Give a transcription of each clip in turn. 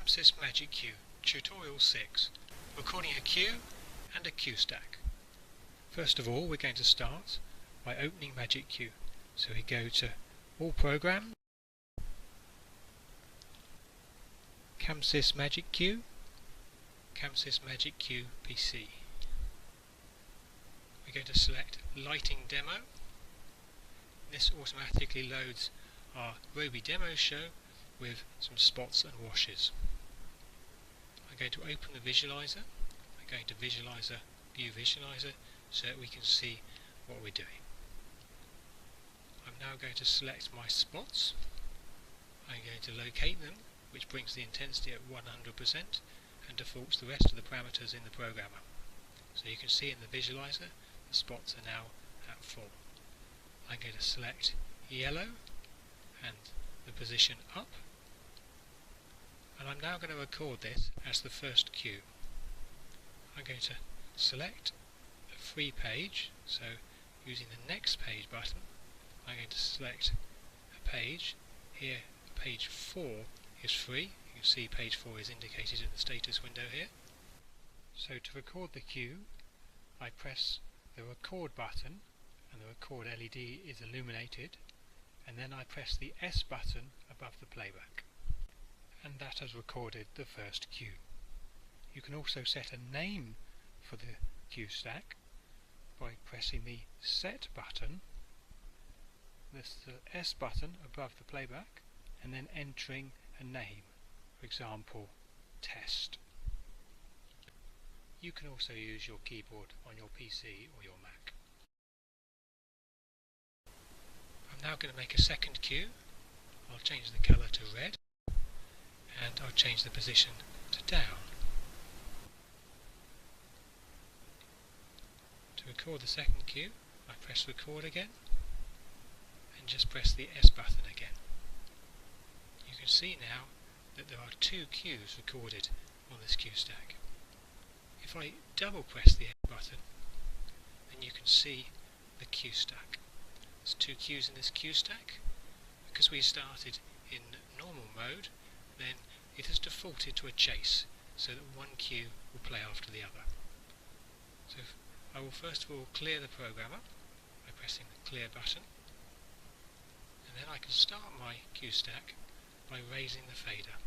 CueStack MagicQ Tutorial 6, recording a Cue and a CueStack. First of all, we're going to start by opening MagicQ. So we go to All Programs, CueStack MagicQ, CueStack MagicQ PC. We're going to select Lighting Demo. This automatically loads our Roby demo show with some spots and washes. I'm going to open the visualizer. I'm going to view visualizer so that we can see what we're doing. I'm now going to select my spots. I'm going to locate them, which brings the intensity at 100% and defaults the rest of the parameters in the programmer. So you can see in the visualizer the spots are now at 4. I'm going to select yellow and the position up, and I'm now going to record this as the first cue. I'm going to select a free page, so using the next page button I'm going to select a page. Here page 4 is free. You can see page 4 is indicated in the status window here. So to record the cue I press the record button and the record LED is illuminated, and then I press the S button above the playback, and that has recorded the first cue. You can also set a name for the CueStack by pressing the Set button, the S button above the playback, and then entering a name, for example Test. You can also use your keyboard on your PC or your Mac. I'm now going to make a second cue. I'll change the colour to red and I'll change the position to down. To record the second cue I press record again and just press the S button again. You can see now that there are 2 cues recorded on this CueStack. If I double press the S button, then you can see the CueStack. There's 2 cues in this CueStack. Because we started in normal mode, then it has defaulted to a chase, so that one cue will play after the other. So I will first of all clear the programmer by pressing the clear button, and then I can start my CueStack by raising the fader.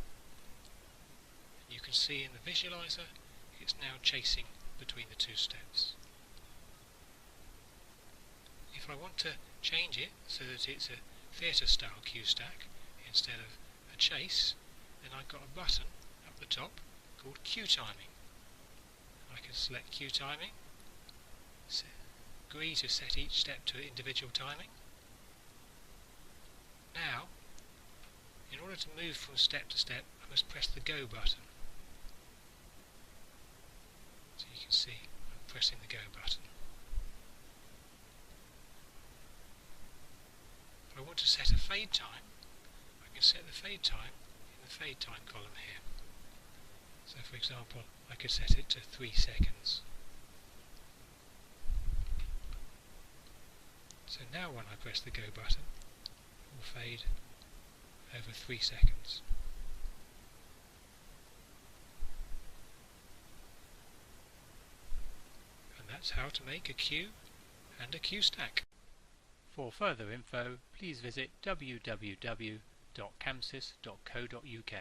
And you can see in the visualizer it's now chasing between the 2 steps. If I want to change it so that it's a theatre style CueStack instead of a chase, then I've got a button up the top called Cue Timing. I can select Cue Timing, agree to set each step to individual timing. Now, in order to move from step to step, I must press the Go button. So you can see I'm pressing the Go button. If I want to set a fade time, I can set the fade time in the fade time column here. So for example, I could set it to 3 seconds. So now when I press the Go button, it will fade over 3 seconds. And that's how to make a cue and a CueStack. For further info, please visit www.camsys.co.uk.